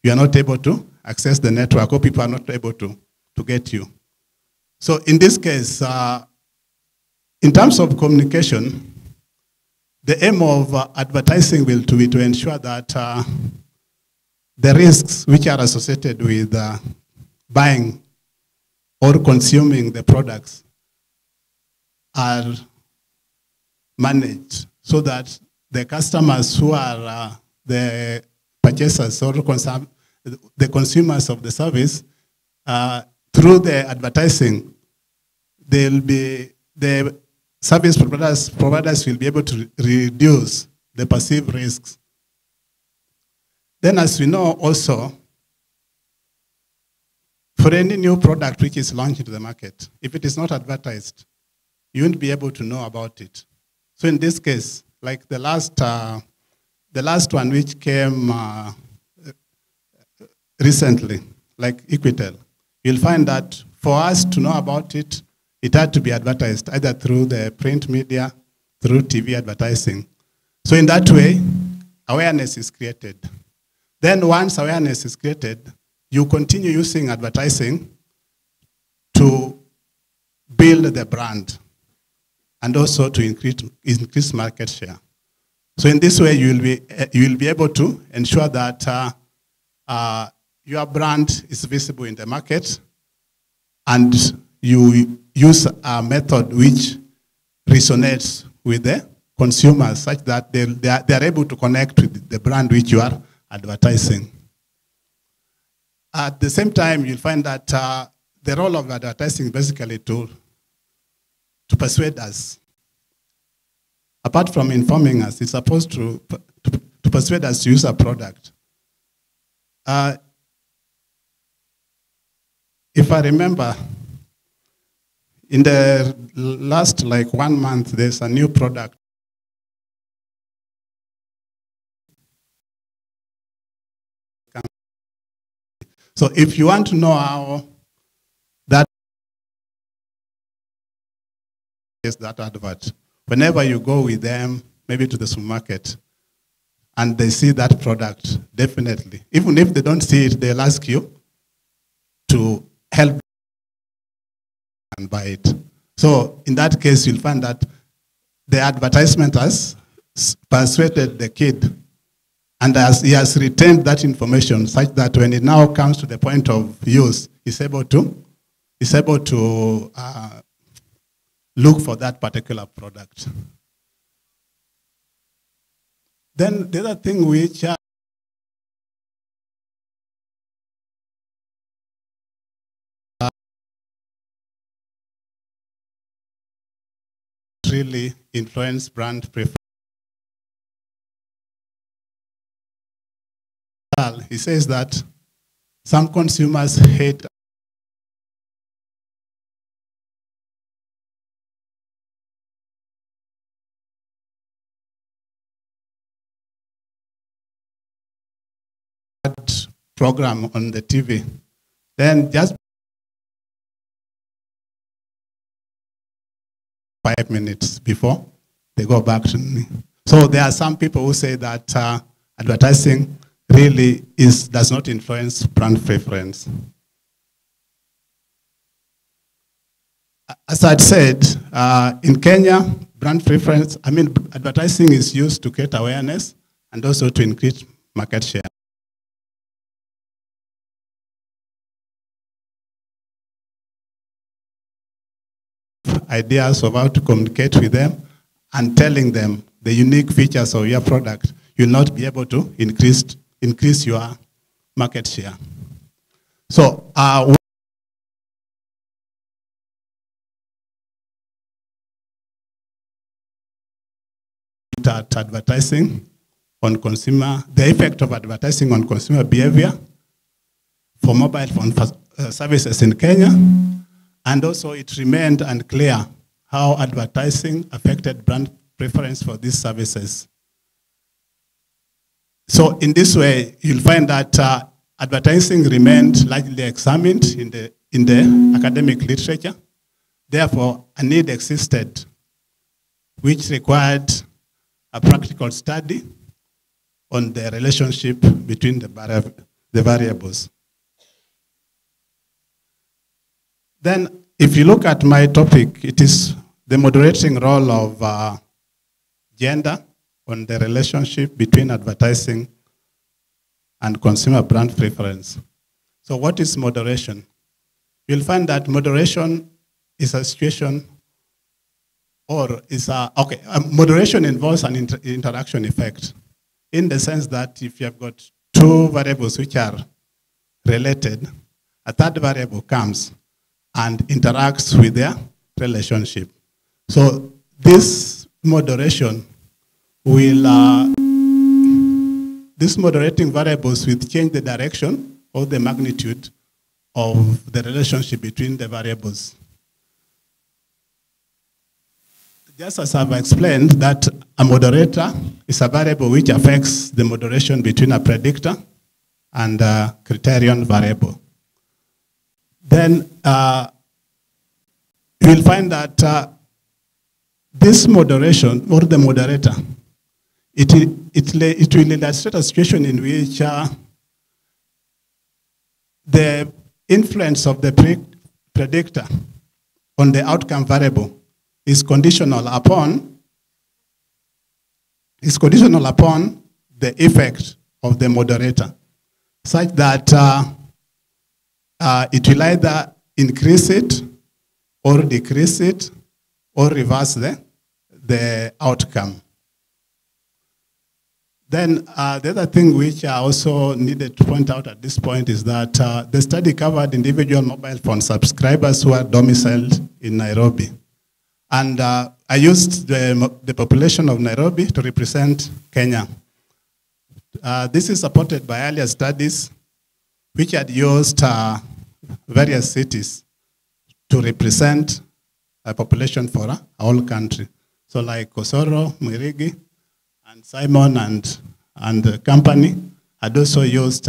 you are not able to access the network, or people are not able to get you. So in this case, in terms of communication, the aim of advertising will be to ensure that the risks which are associated with buying or consuming the products are managed so that the customers who are the purchasers or the consumers of the service, through the advertising, the service providers will be able to reduce the perceived risks. Then, as we know also, for any new product which is launched into the market, if it is not advertised, you won't be able to know about it. So in this case, like the last one which came recently, like Equitel, you'll find that for us to know about it, it had to be advertised either through the print media, through TV advertising. So in that way, awareness is created. Then once awareness is created, you continue using advertising to build the brand and also to increase market share. So in this way, you will be able to ensure that your brand is visible in the market, and you use a method which resonates with the consumers such that they are able to connect with the brand which you are advertising. At the same time, you'll find that the role of advertising basically to persuade us. Apart from informing us, it's supposed to persuade us to use a product. If I remember, in the last 1 month, there's a new product. So if you want to know how that is that advert, whenever you go with them, maybe to the supermarket, and they see that product, definitely, even if they don't see it, they'll ask you to help and buy it. So in that case, you'll find that the advertisement has persuaded the kid, and as he has retained that information such that when it now comes to the point of use, he's able to look for that particular product. Then the other thing which really influence brand preference. He says that some consumers hate program on the TV. Then just 5 minutes before they go back to me. So there are some people who say that advertising really does not influence brand preference. As I said, in Kenya, advertising is used to create awareness and also to increase market share. Ideas of how to communicate with them and telling them the unique features of your product, you'll not be able to increase your market share. So at advertising on consumer, the effect of advertising on consumer behavior for mobile phone services in Kenya, and also it remained unclear how advertising affected brand preference for these services. So in this way, you'll find that advertising remained largely examined in the academic literature. Therefore, a need existed which required a practical study on the relationship between the the variables. Then, if you look at my topic, it is the moderating role of gender on the relationship between advertising and consumer brand preference. So what is moderation? You'll find that moderation is a situation moderation involves an interaction effect in the sense that if you have got two variables which are related, a third variable comes and interacts with their relationship. So this moderation will, these moderating variables will change the direction or the magnitude of the relationship between the variables. Just as I've explained that a moderator is a variable which affects the moderation between a predictor and a criterion variable. Then you will find that this moderation, or the moderator, it will illustrate a situation in which the influence of the predictor on the outcome variable is conditional upon the effect of the moderator, such that it will either increase it or decrease it or reverse the outcome. Then the other thing which I also needed to point out at this point is that the study covered individual mobile phone subscribers who are domiciled in Nairobi. And I used the population of Nairobi to represent Kenya. This is supported by earlier studies which had used various cities to represent a population for a whole country. So like Kosoro, Mwirigi, and Simon and the company had also used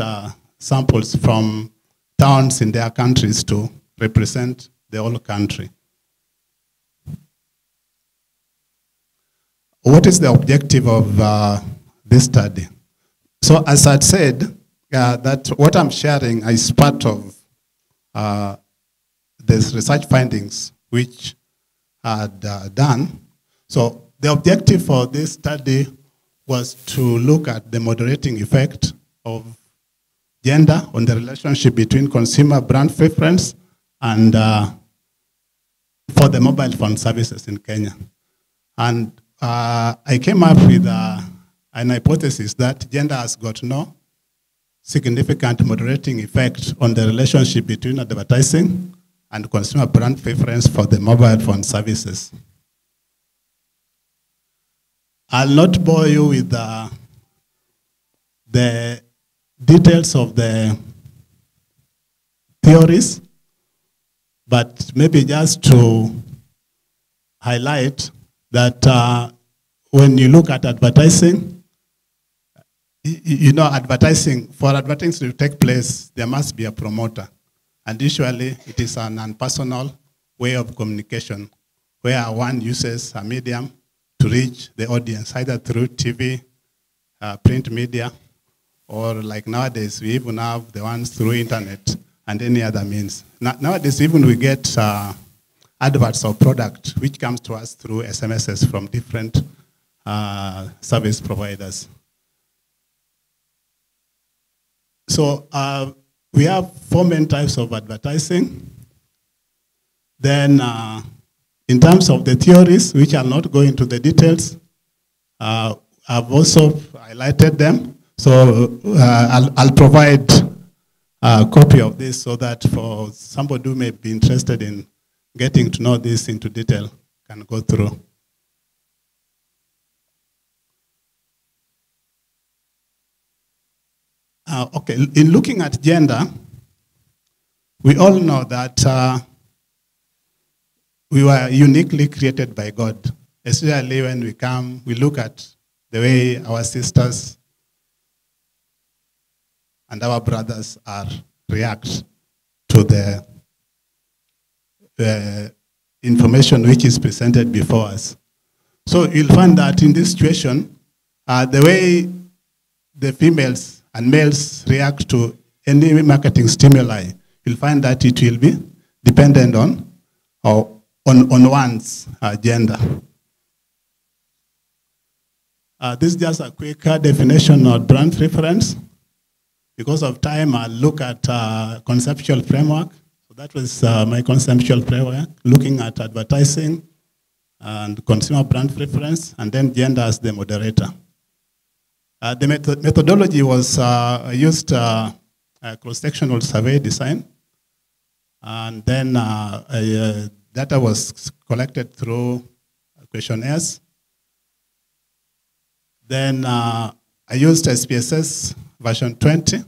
samples from towns in their countries to represent the whole country. What is the objective of this study? So as I said, that what I'm sharing is part of these research findings which had done. So the objective for this study was to look at the moderating effect of gender on the relationship between consumer brand preference and for the mobile phone services in Kenya. And I came up with an hypothesis that gender has got no significant moderating effect on the relationship between advertising and consumer brand preference for the mobile phone services. I'll not bore you with the details of the theories, but maybe just to highlight that when you look at advertising, you know, for advertising to take place, there must be a promoter. And usually it is an impersonal way of communication where one uses a medium to reach the audience, either through TV, print media, or like nowadays, we even have the ones through internet and any other means. Nowadays, even we get adverts of product which comes to us through SMSs from different service providers. So we have 4 main types of advertising. Then in terms of the theories, which I'll not go into the details, I've also highlighted them. So I'll provide a copy of this so that for somebody who may be interested in getting to know this into detail can go through. Okay, in looking at gender, we all know that we were uniquely created by God, especially when we look at the way our sisters and our brothers react to the information which is presented before us. So you'll find that in this situation, the way the females and males react to any marketing stimuli, you'll find that it will be dependent on one's gender. This is just a quick definition of brand preference. Because of time, I'll look at conceptual framework. So that was my conceptual framework, looking at advertising and consumer brand preference, and then gender as the moderator. The methodology was used cross-sectional survey design, and then data was collected through questionnaires. Then I used SPSS version 20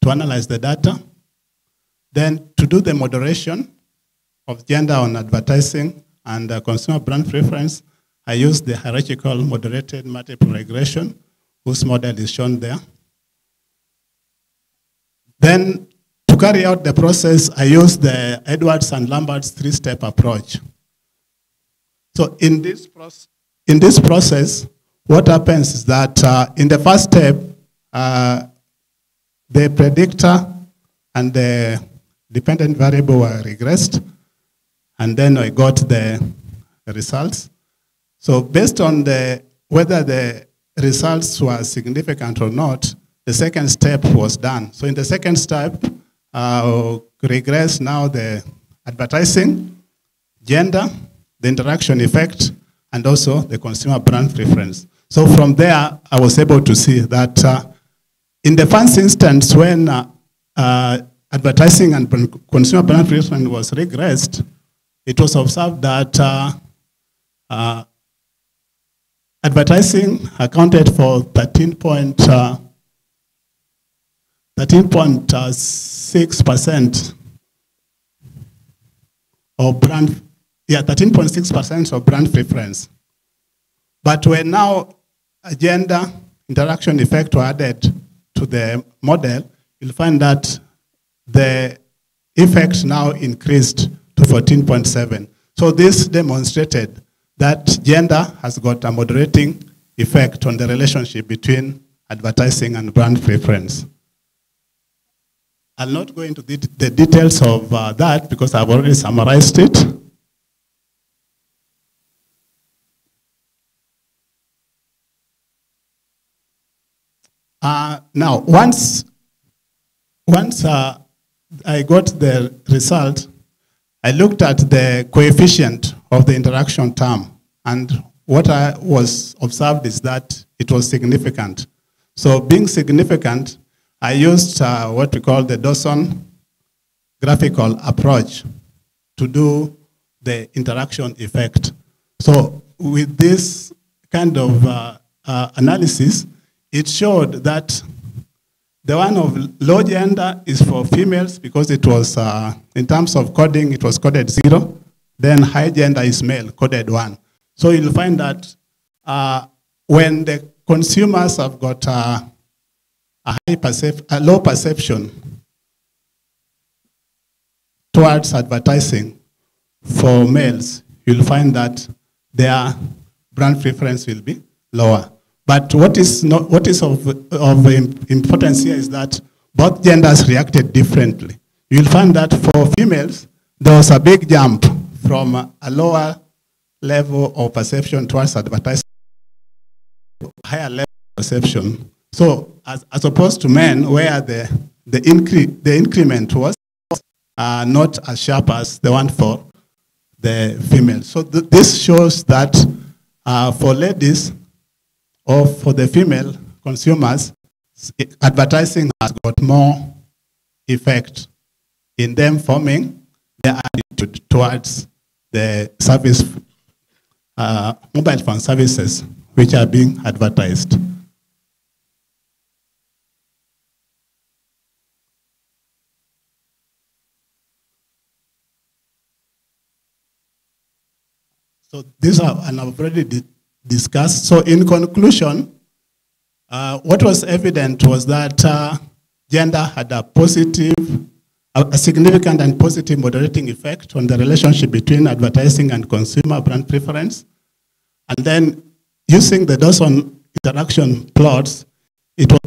to analyze the data. Then to do the moderation of gender on advertising and consumer brand preference, I used the hierarchical moderated multiple regression, whose model is shown there. Then to carry out the process, I used the Edwards and Lambert's three-step approach. So in this process, what happens is that in the first step, the predictor and the dependent variable were regressed, and then I got the results. So based on whether the results were significant or not, the second step was done. So in the second step, regress now the advertising, gender, the interaction effect, and also the consumer brand preference. So from there, I was able to see that in the first instance, when advertising and consumer brand preference was regressed, it was observed that advertising accounted for 13.6% of brand, 13.6% of brand preference. But when now a gender interaction effect were added to the model, you'll find that the effect now increased to 14.7. So this demonstrated that gender has got a moderating effect on the relationship between advertising and brand preference. I'll not go into the details of that because I've already summarized it. Now, once I got the result, I looked at the coefficient of the interaction term, and what I was observed is that it was significant. So being significant, I used what we call the Dawson graphical approach to do the interaction effect. So with this kind of analysis, it showed that the one of low gender is for females because it was, in terms of coding, it was coded 0. Then high gender is male, coded 1. So you'll find that when the consumers have got a low perception towards advertising for males, you'll find that their brand preference will be lower. But what is of importance here is that both genders reacted differently. You'll find that for females, there was a big jump from a lower level of perception towards advertising to a higher level of perception. So as opposed to men, where the increment was not as sharp as the one for the females. So this shows that for ladies, or for the female consumers, advertising has got more effect in them forming their attitude towards the service, mobile phone services which are being advertised. So these are, and I've already discussed. So in conclusion, what was evident was that gender had a significant and positive moderating effect on the relationship between advertising and consumer brand preference. And then using the Dawson interaction plots, it was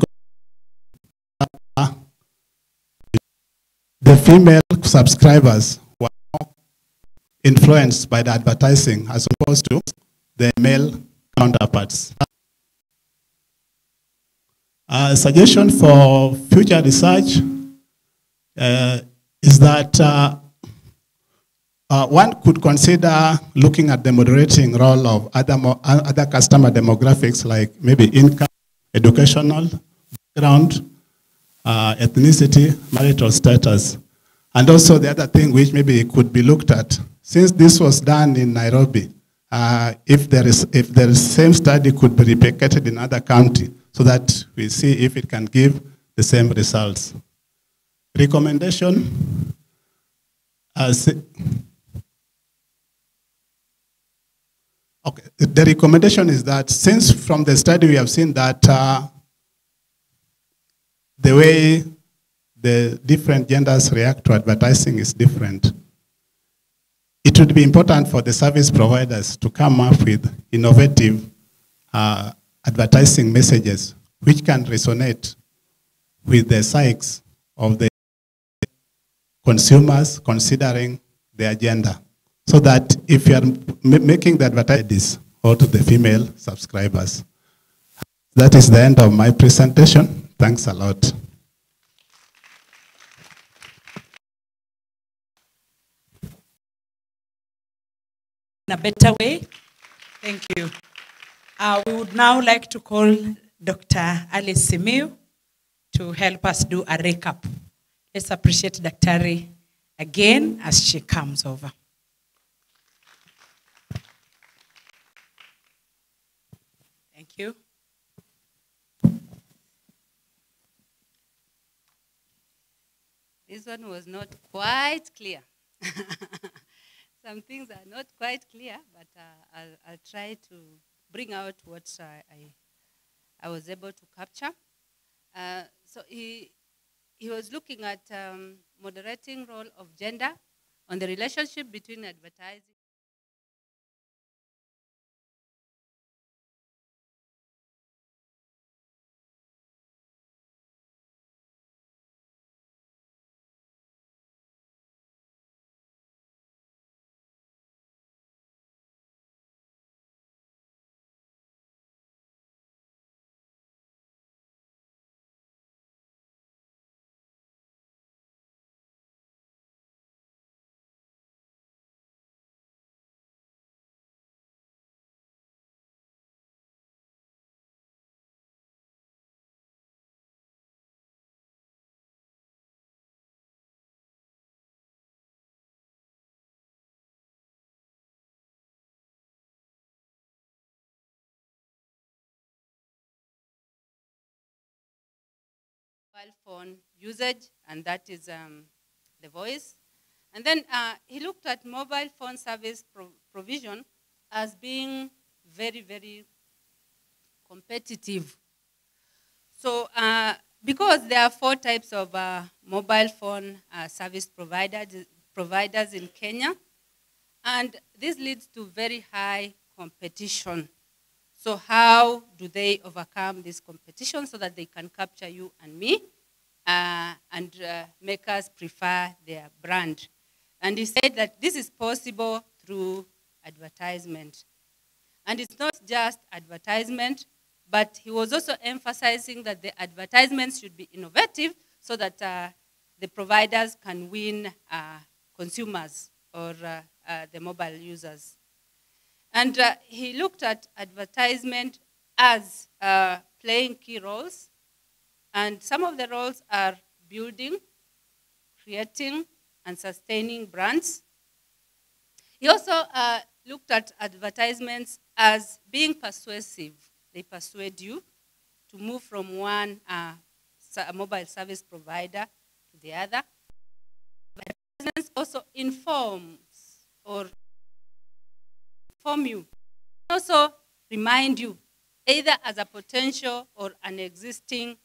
female subscribers were more influenced by the advertising as opposed to the male counterparts. A suggestion for future research is that one could consider looking at the moderating role of other customer demographics, like maybe income, educational background, ethnicity, marital status. And also the other thing which maybe could be looked at, since this was done in Nairobi, if the same study could be replicated in other county, so that we see if it can give the same results. Recommendation. Okay, the recommendation is that since from the study we have seen that the way the different genders react to advertising is different, it would be important for the service providers to come up with innovative advertising messages which can resonate with the psyches of the consumers considering their gender. So that if you are making the advertisements or to the female subscribers. That is the end of my presentation. Thanks a lot. In a better way. Thank you. We would now like to call Dr. Alice Simiu to help us do a recap. Let's appreciate Dr. again as she comes over. Thank you. This one was not quite clear. Some things are not quite clear, but I'll try to bring out what I was able to capture. So he was looking at moderating role of gender on the relationship between advertising. Mobile phone usage, and that is the voice. And then he looked at mobile phone service provision as being very, very competitive. So because there are 4 types of mobile phone service providers in Kenya, and this leads to very high competition. So how do they overcome this competition so that they can capture you and me and make us prefer their brand? And he said that this is possible through advertisement. And it's not just advertisement, but he was also emphasizing that the advertisements should be innovative so that the providers can win consumers or the mobile users. And he looked at advertisement as playing key roles. And some of the roles are building, creating, and sustaining brands. He also looked at advertisements as being persuasive. They persuade you to move from one mobile service provider to the other. Advertisements also informs or inform you, also remind you, either as a potential or an existing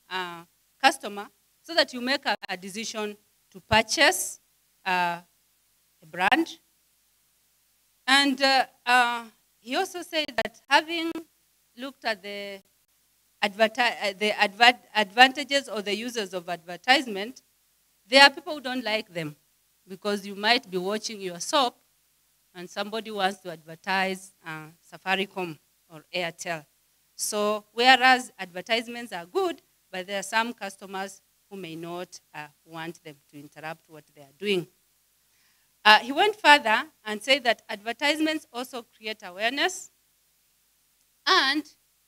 customer, so that you make a decision to purchase a brand. And he also said that having looked at the advantages or the uses of advertisement, there are people who don't like them because you might be watching your soap and somebody wants to advertise Safaricom or Airtel. So whereas advertisements are good, but there are some customers who may not want them to interrupt what they are doing. He went further and said that advertisements also create awareness and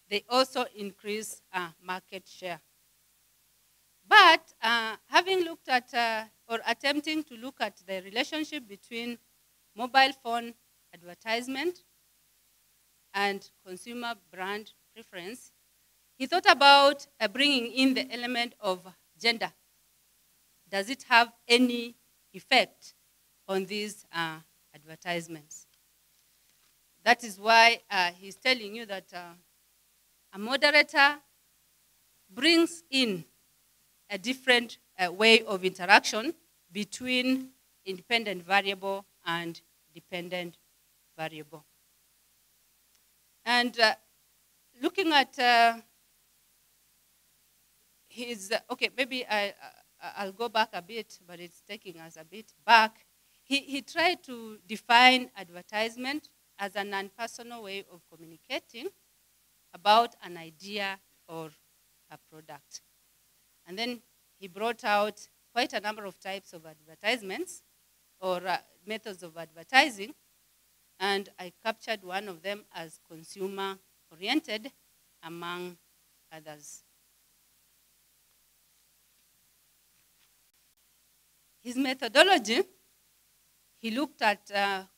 they also increase market share. But having looked at or attempting to look at the relationship between mobile phone advertisement and consumer brand preference, he thought about bringing in the element of gender. Does it have any effect on these advertisements? That is why he's telling you that a moderator brings in a different way of interaction between independent variable and dependent variable. And looking at his, okay, maybe I'll go back a bit, but it's taking us a bit back. He tried to define advertisement as a non-personal way of communicating about an idea or a product. And then he brought out quite a number of types of advertisements or methods of advertising, and I captured one of them as consumer-oriented, among others. His methodology, he looked at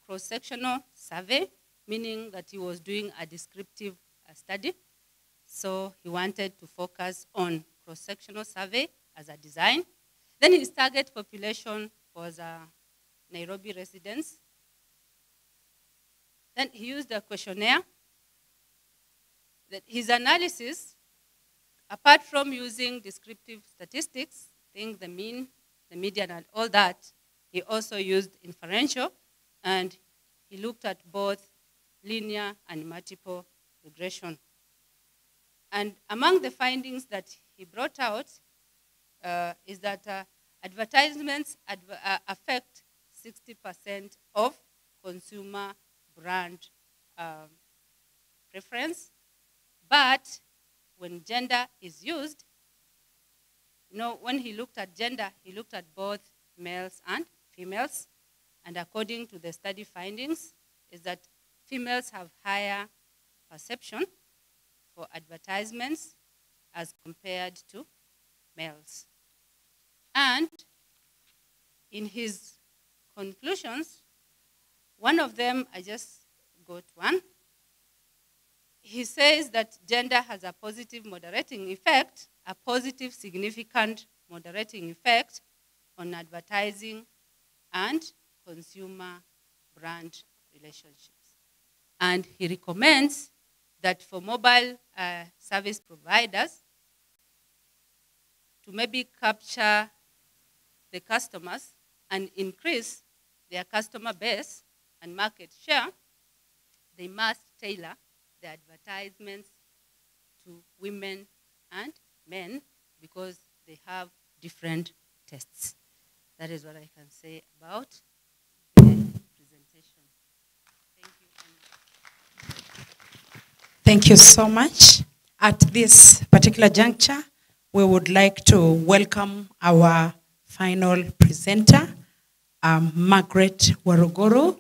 cross-sectional survey, meaning that he was doing a descriptive study. So he wanted to focus on cross-sectional survey as a design. Then his target population was Nairobi residents. Then he used a questionnaire. That his analysis, apart from using descriptive statistics, think the mean, the median, and all that, he also used inferential, and he looked at both linear and multiple regression. And among the findings that he brought out is that advertisements affect 60% of consumer brand preference, but when gender is used, when he looked at gender, he looked at both males and females, and according to the study findings, is that females have higher perception for advertisements as compared to males. And in his conclusions, one of them, I just got one. He says that gender has a positive moderating effect, a positive significant moderating effect on advertising and consumer brand relationships. And he recommends that for mobile service providers to maybe capture the customers and increase their customer base and market share, they must tailor the advertisements to women and men because they have different tastes. That is what I can say about the presentation. Thank you. Thank you so much. At this particular juncture, we would like to welcome our final presenter, Margaret Waruguru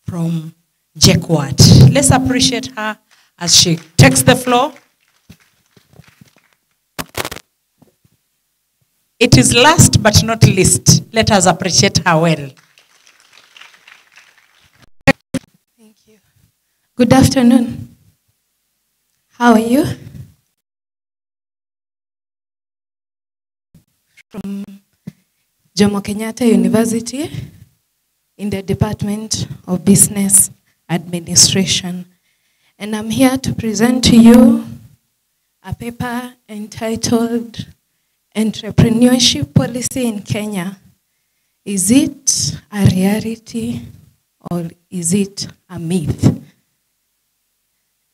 from JECWAT. Let's appreciate her as she takes the floor. It is last but not least. Let us appreciate her well. Thank you. Good afternoon. How are you? From Jomo Kenyatta University in the Department of Business Administration. And I'm here to present to you a paper entitled Entrepreneurship Policy in Kenya. Is it a reality or is it a myth?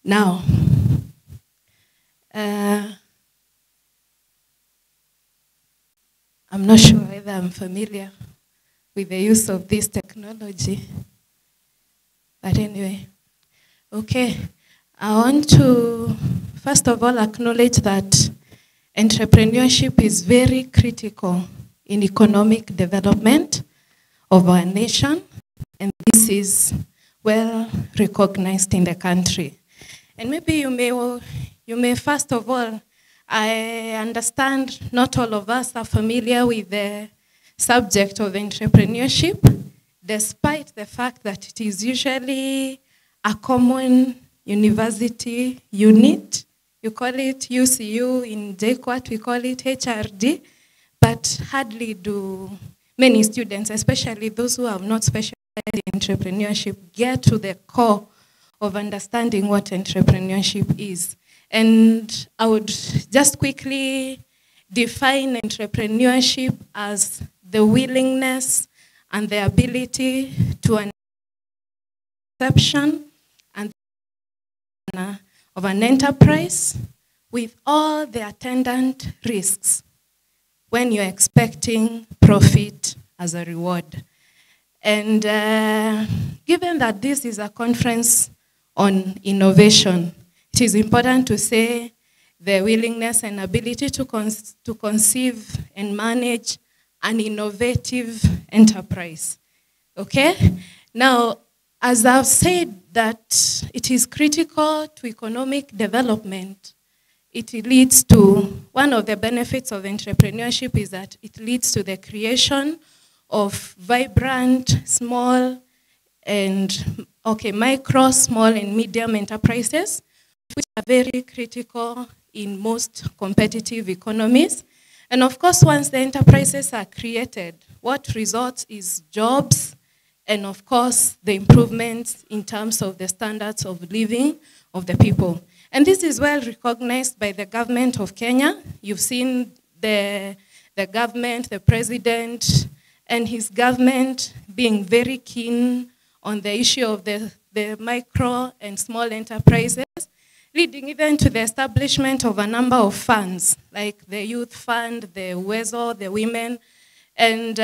Now, I'm not sure whether I'm familiar with the use of this technology. But anyway, okay. I want to, first of all, acknowledge that entrepreneurship is very critical in economic development of our nation, and this is well recognized in the country. And maybe you may first of all, I understand not all of us are familiar with the subject of entrepreneurship, despite the fact that it is usually a common university unit. You call it UCU, in JKUAT we call it HRD, but hardly do many students, especially those who have not specialized in entrepreneurship, get to the core of understanding what entrepreneurship is. And I would just quickly define entrepreneurship as the willingness and the ability to an perception and of an enterprise with all the attendant risks when you're expecting profit as a reward. And given that this is a conference on innovation, it is important to say the willingness and ability to conceive and manage an innovative enterprise. Okay? Now, as I've said that it is critical to economic development, it leads to, one of the benefits of entrepreneurship is that it leads to the creation of vibrant, small and, micro, small and medium enterprises, which are very critical in most competitive economies. And of course, once the enterprises are created, what results is jobs, and of course, the improvements in terms of the standards of living of the people. And this is well recognized by the government of Kenya. You've seen the government, the president, and his government being very keen on the issue of the micro and small enterprises, leading even to the establishment of a number of funds, like the Youth Fund, the Uwezo, the Women, and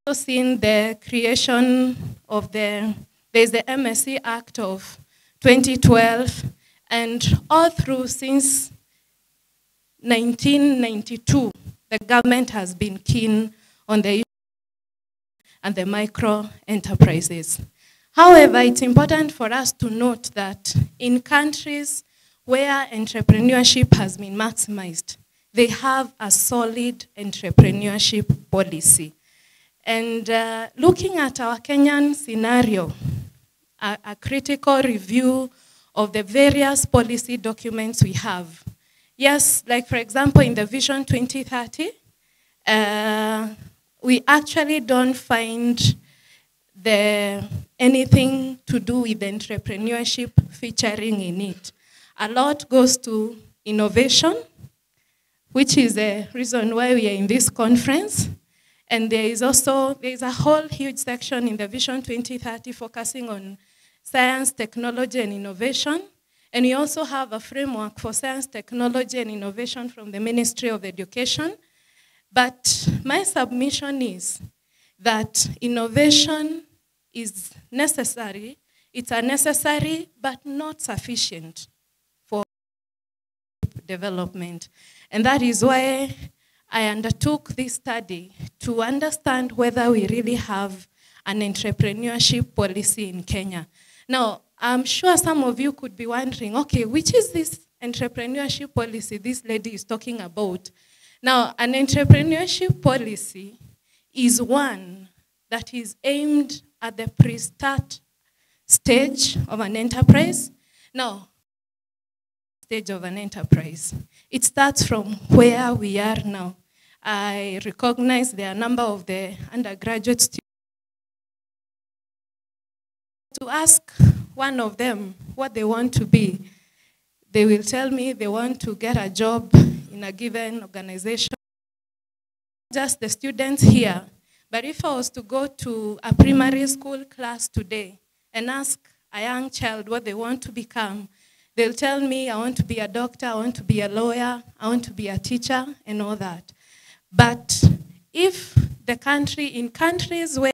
also seen the creation of there's the MSC Act of 2012, and all through since 1992, the government has been keen on the issue and the micro enterprises. However, it's important for us to note that in countries where entrepreneurship has been maximized, they have a solid entrepreneurship policy. And looking at our Kenyan scenario, a critical review of the various policy documents we have. Yes, like for example, in the Vision 2030, we actually don't find anything to do with entrepreneurship featuring in it. A lot goes to innovation, which is the reason why we are in this conference. And there's a whole huge section in the Vision 2030 focusing on science, technology, and innovation. And we also have a framework for science, technology, and innovation from the Ministry of Education. But my submission is that innovation is necessary. It's a necessary but not sufficient for development. And that is why I undertook this study to understand whether we really have an entrepreneurship policy in Kenya. Now, I'm sure some of you could be wondering, okay, which is this entrepreneurship policy this lady is talking about? Now, an entrepreneurship policy is one that is aimed at the pre-start stage of an enterprise. Now, stage of an enterprise. It starts from where we are now. I recognize there are a number of the undergraduate students. To ask one of them what they want to be, they will tell me they want to get a job in a given organization. Just the students here. But if I was to go to a primary school class today and ask a young child what they want to become, they'll tell me, I want to be a doctor, I want to be a lawyer, I want to be a teacher, and all that. But if the country, in countries where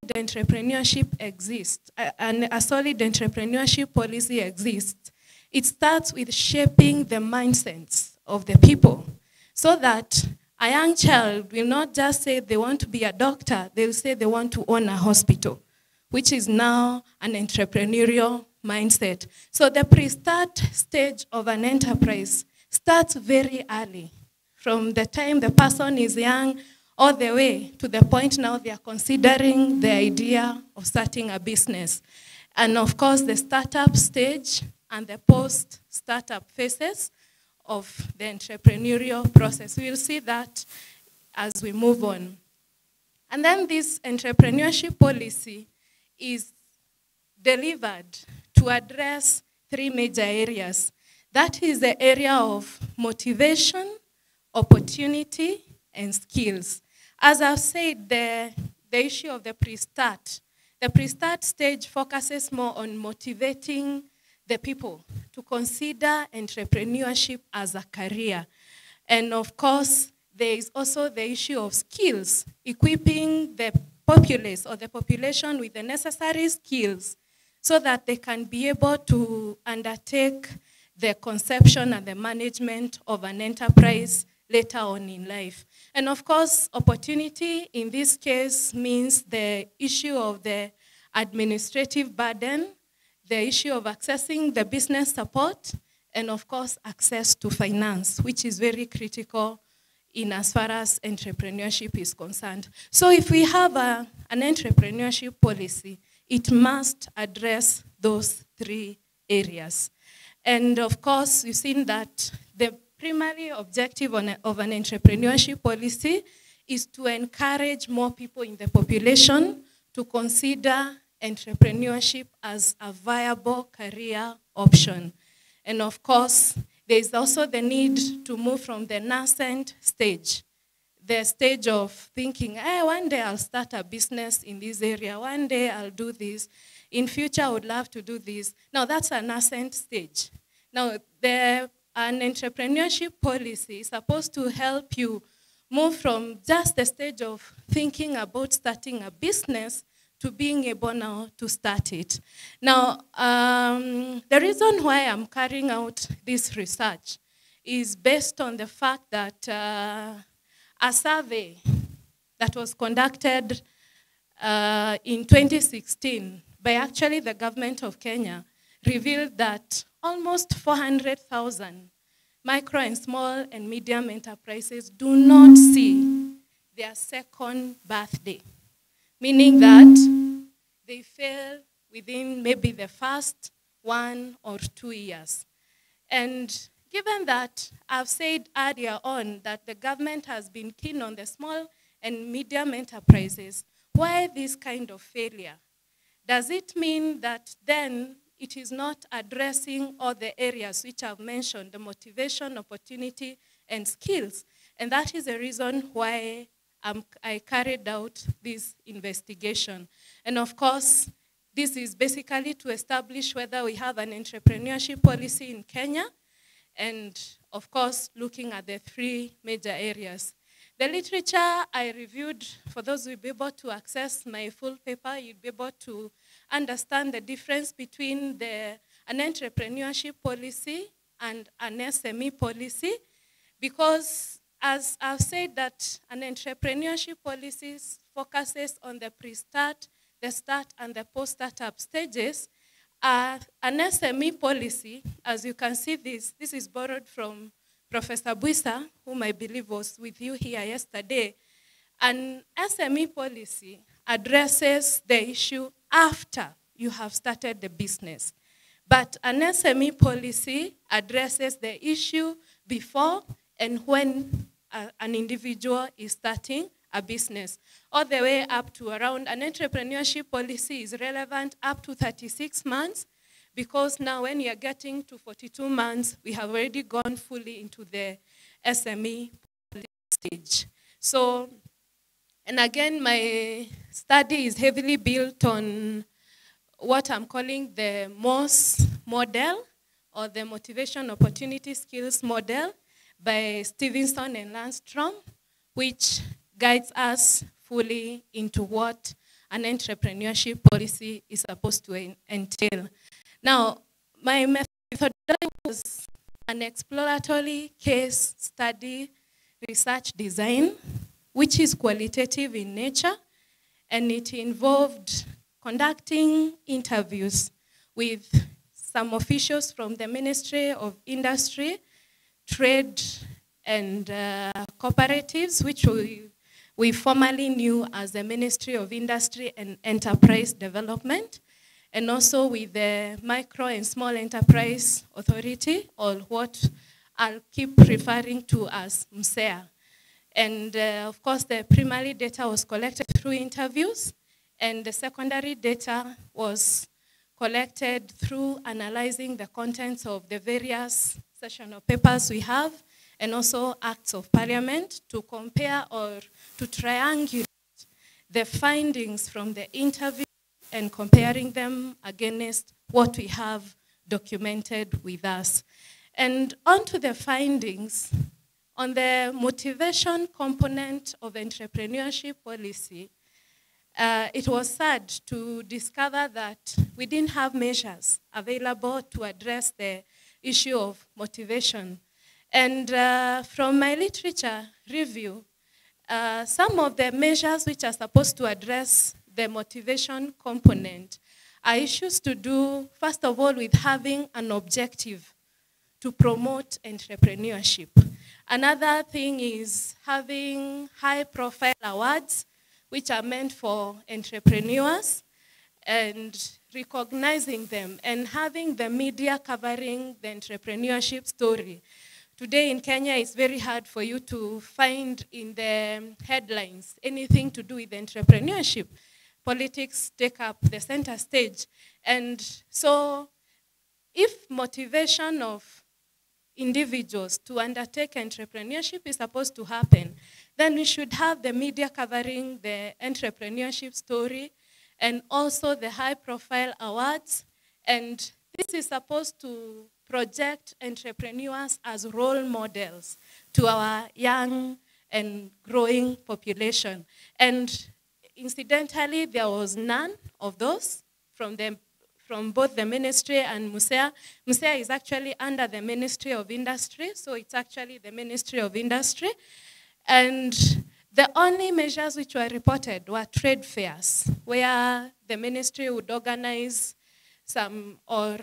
the entrepreneurship exists, and a solid entrepreneurship policy exists, it starts with shaping the mindsets of the people so that a young child will not just say they want to be a doctor, they'll say they want to own a hospital, which is now an entrepreneurial mindset. So the pre-start stage of an enterprise starts very early, from the time the person is young all the way to the point now they are considering the idea of starting a business. And of course, the startup stage and the post-startup phases of the entrepreneurial process. We'll see that as we move on. And then this entrepreneurship policy is delivered to address three major areas. That is the area of motivation, opportunity, and skills. As I've said, the issue of the pre-start stage focuses more on motivating the people to consider entrepreneurship as a career. And of course, there is also the issue of skills, equipping the populace or the population with the necessary skills so that they can be able to undertake the conception and the management of an enterprise later on in life. And of course, opportunity in this case means the issue of the administrative burden, the issue of accessing the business support, and of course, access to finance, which is very critical in as far as entrepreneurship is concerned. So if we have an entrepreneurship policy, it must address those three areas. And of course, we've seen that the primary objective of an entrepreneurship policy is to encourage more people in the population to consider entrepreneurship as a viable career option. And of course, there is also the need to move from the nascent stage, the stage of thinking, hey, one day I'll start a business in this area, one day I'll do this, in future I would love to do this. Now that's a nascent stage. Now an entrepreneurship policy is supposed to help you move from just the stage of thinking about starting a business to being able now to start it. Now, the reason why I'm carrying out this research is based on the fact that a survey that was conducted in 2016 by actually the government of Kenya revealed that almost 400,000 micro and small and medium enterprises do not see their second birthday, meaning that they fail within maybe the first 1 or 2 years. And given that I've said earlier on that the government has been keen on the small and medium enterprises, why this kind of failure? Does it mean that then it is not addressing all the areas which I've mentioned, the motivation, opportunity, and skills? And that is the reason why I carried out this investigation. And of course, this is basically to establish whether we have an entrepreneurship policy in Kenya, and of course, looking at the three major areas. The literature I reviewed, for those who will be able to access my full paper, you'll be able to understand the difference between an entrepreneurship policy and an SME policy, because as I've said that an entrepreneurship policy focuses on the pre-start, the start, and the post-startup stages. An SME policy, as you can see this is borrowed from Professor Buisa, whom I believe was with you here yesterday. An SME policy addresses the issue after you have started the business. But an SME policy addresses the issue before and when an individual is starting a business, all the way up to around. An entrepreneurship policy is relevant up to 36 months, because now when you're getting to 42 months, we have already gone fully into the SME stage. So, and again, my study is heavily built on what I'm calling the MOS model, or the motivation, opportunity, skills model. by Stevenson and Landstrom, which guides us fully into what an entrepreneurship policy is supposed to entail. Now, my methodology was an exploratory case study research design, which is qualitative in nature, and it involved conducting interviews with some officials from the Ministry of Industry, Trade, and Cooperatives, which we formerly knew as the Ministry of Industry and Enterprise Development, and also with the Micro and Small Enterprise Authority, or what I'll keep referring to as MSEA. And of course, the primary data was collected through interviews, and the secondary data was collected through analyzing the contents of the various sessional papers we have, and also acts of parliament, to compare or to triangulate the findings from the interview and comparing them against what we have documented with us. And on to the findings, on the motivation component of entrepreneurship policy, it was sad to discover that we didn't have measures available to address the issue of motivation. And from my literature review, some of the measures which are supposed to address the motivation component are issues to do, first of all, with having an objective to promote entrepreneurship. Another thing is having high-profile awards, which are meant for entrepreneurs, and recognizing them, and having the media covering the entrepreneurship story. Today in Kenya, it's very hard for you to find in the headlines anything to do with entrepreneurship. Politics take up the center stage. And so if motivation of individuals to undertake entrepreneurship is supposed to happen, then we should have the media covering the entrepreneurship story, and also the high-profile awards. And this is supposed to project entrepreneurs as role models to our young and growing population. And incidentally, there was none of those from both the ministry and MSEA. MSEA is actually under the Ministry of Industry, so it's actually the Ministry of Industry. And the only measures which were reported were trade fairs, where the ministry would organize some or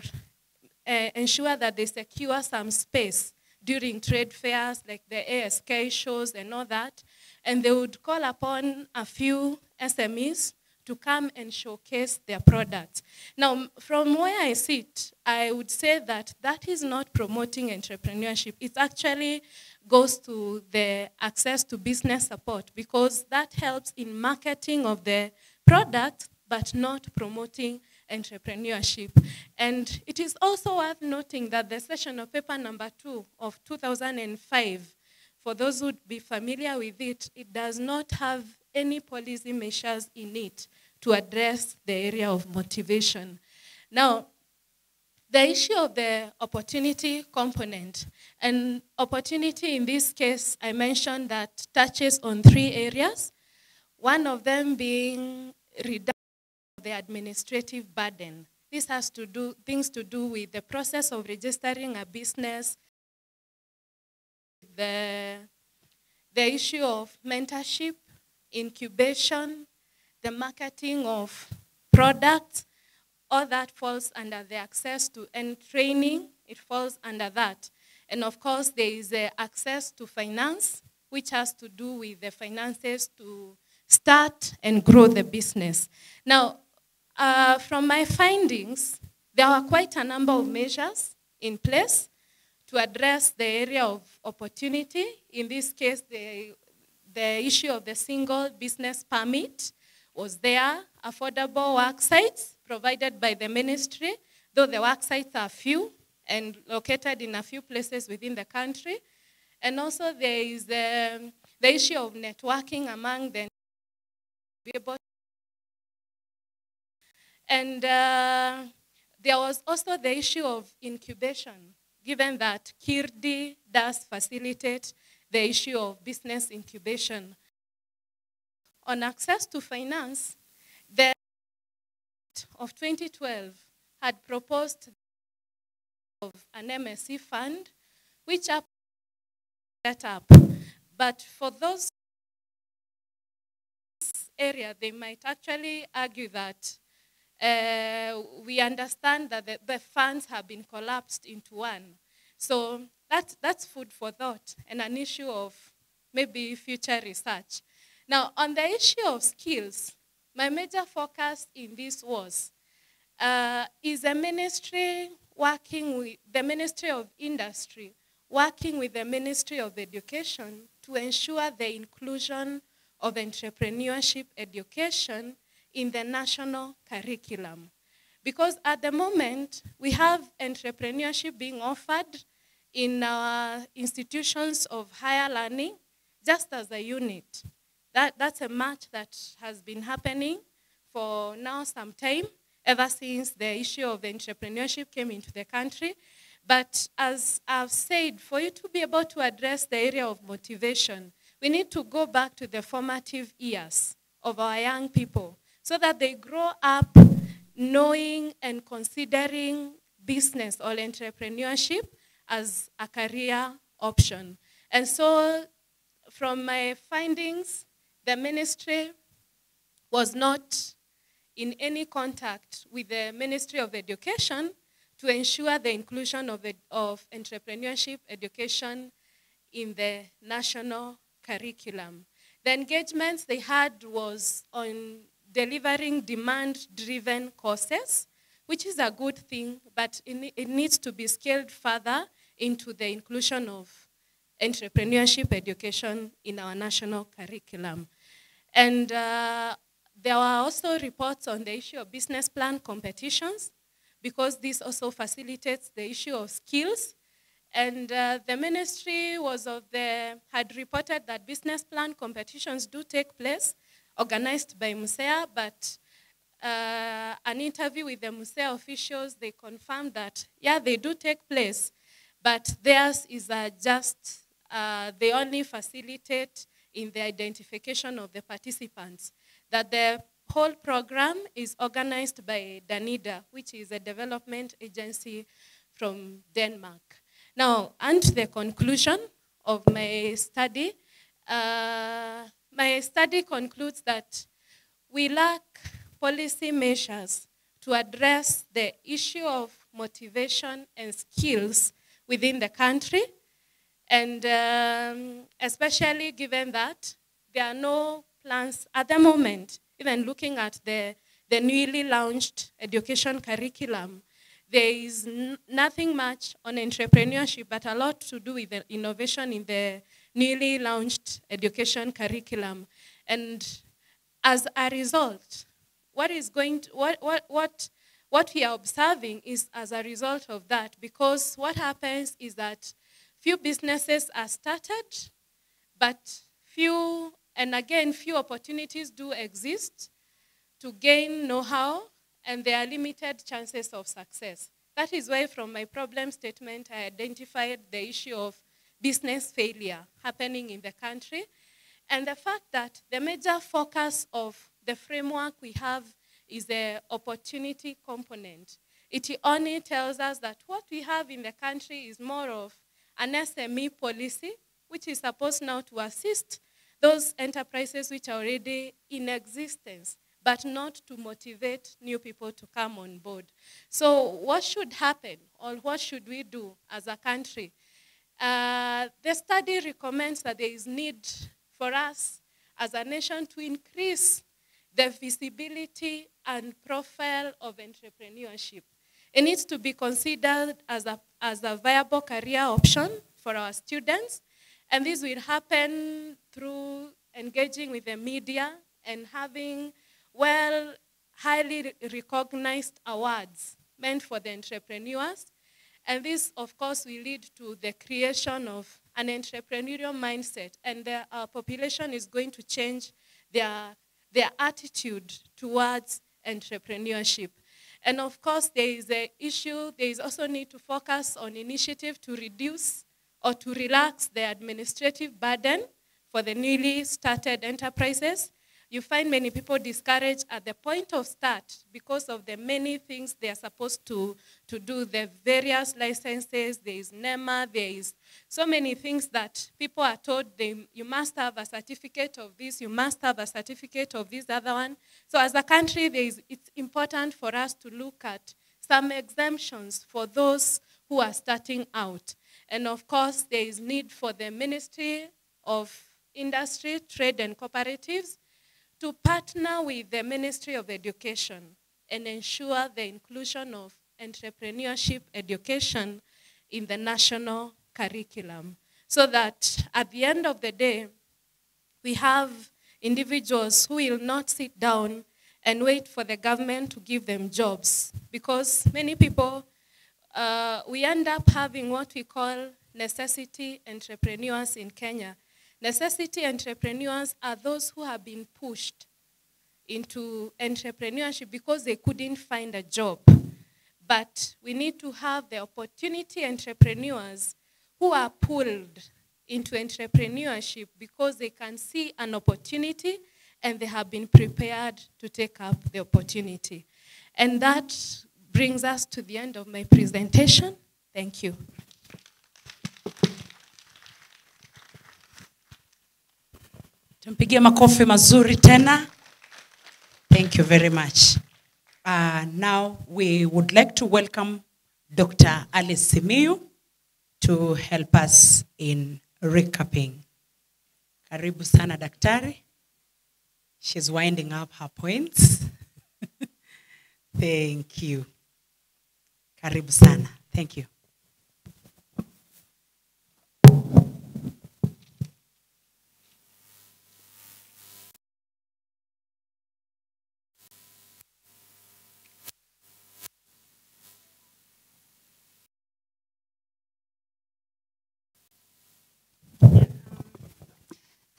ensure that they secure some space during trade fairs, like the ASK shows and all that. And they would call upon a few SMEs to come and showcase their products. Now, from where I sit, I would say that that is not promoting entrepreneurship. It actually goes to the access to business support, because that helps in marketing of the product, but not promoting entrepreneurship. And it is also worth noting that the session of paper number 2 of 2005, for those who would be familiar with it, it does not have any policy measures in it to address the area of motivation. Now, the issue of the opportunity component, and opportunity in this case, I mentioned that touches on 3 areas. One of them being reduction of the administrative burden. This has to do things to do with the process of registering a business, the issue of mentorship, incubation, the marketing of products. All that falls under the access to, and training, it falls under that. And of course, there is access to finance, which has to do with the finances to start and grow the business. Now, from my findings, there are quite a number of measures in place to address the area of opportunity. In this case, the issue of the single business permit was there, affordable work sites provided by the ministry, though the work sites are few and located in a few places within the country. And also there is the issue of networking among the able. And there was also the issue of incubation, given that KIRDI does facilitate the issue of business incubation. On access to finance, the of 2012 had proposed of an MSC fund, which are set up. But for those area, they might actually argue that we understand that the funds have been collapsed into one. So that's food for thought and an issue of maybe future research. Now, on the issue of skills, my major focus in this was, is a ministry working with the Ministry of Industry, working with the Ministry of Education to ensure the inclusion of entrepreneurship education in the national curriculum. Because at the moment, we have entrepreneurship being offered in our institutions of higher learning, just as a unit. That's a match that has been happening for now some time, ever since the issue of entrepreneurship came into the country. But as I've said, for you to be able to address the area of motivation, we need to go back to the formative years of our young people so that they grow up knowing and considering business or entrepreneurship as a career option. And so from my findings, the ministry was not in any contact with the Ministry of Education to ensure the inclusion of entrepreneurship education in the national curriculum. The engagements they had was on delivering demand-driven courses, which is a good thing, but it needs to be scaled further into the inclusion of entrepreneurship education in our national curriculum. And there were also reports on the issue of business plan competitions, because this also facilitates the issue of skills. And the ministry had reported that business plan competitions do take place, organized by MUSEA, but an interview with the MUSEA officials, they confirmed that, yeah, they do take place, but theirs is they only facilitate in the identification of the participants, that the whole program is organized by DANIDA, which is a development agency from Denmark. Now, and the conclusion of my study concludes that we lack policy measures to address the issue of motivation and skills within the country, and especially given that there are no plans at the moment, even looking at the newly launched education curriculum. There is nothing much on entrepreneurship, but a lot to do with the innovation in the newly launched education curriculum. And as a result, what we are observing is as a result of that, because what happens is that few businesses are started, but few opportunities do exist to gain know-how, and there are limited chances of success. That is why from my problem statement, I identified the issue of business failure happening in the country, and the fact that the major focus of the framework we have is the opportunity component. It only tells us that what we have in the country is more of an SME policy, which is supposed now to assist those enterprises which are already in existence, but not to motivate new people to come on board. So what should happen, or what should we do as a country? The study recommends that there is need for us as a nation to increase the visibility and profile of entrepreneurship. It needs to be considered as a viable career option for our students, and this will happen through engaging with the media and having highly recognized awards meant for the entrepreneurs. And this, of course, will lead to the creation of an entrepreneurial mindset, and our population is going to change their attitude towards entrepreneurship. And of course, there is an issue, there is also need to focus on initiative to reduce or to relax the administrative burden for the newly started enterprises. You find many people discouraged at the point of start because of the many things they are supposed to do, the various licenses, there is NEMA, there is so many things that people are told you must have a certificate of this, you must have a certificate of this other one. So as a country, it's important for us to look at some exemptions for those who are starting out. And of course, there is need for the Ministry of Industry, Trade and Cooperatives to partner with the Ministry of Education and ensure the inclusion of entrepreneurship education in the national curriculum, so that at the end of the day, we have individuals who will not sit down and wait for the government to give them jobs. Because many people, we end up having what we call necessity entrepreneurs in Kenya. Necessity entrepreneurs are those who have been pushed into entrepreneurship because they couldn't find a job. But we need to have the opportunity entrepreneurs who are pulled into entrepreneurship because they can see an opportunity and they have been prepared to take up the opportunity. And that brings us to the end of my presentation. Thank you. Tumpigie makofi mazuri tena. Thank you very much. Now we would like to welcome Dr. Alice Simiyu to help us in recapping. Karibu sana daktari. She's winding up her points. Thank you. Karibu sana. Thank you.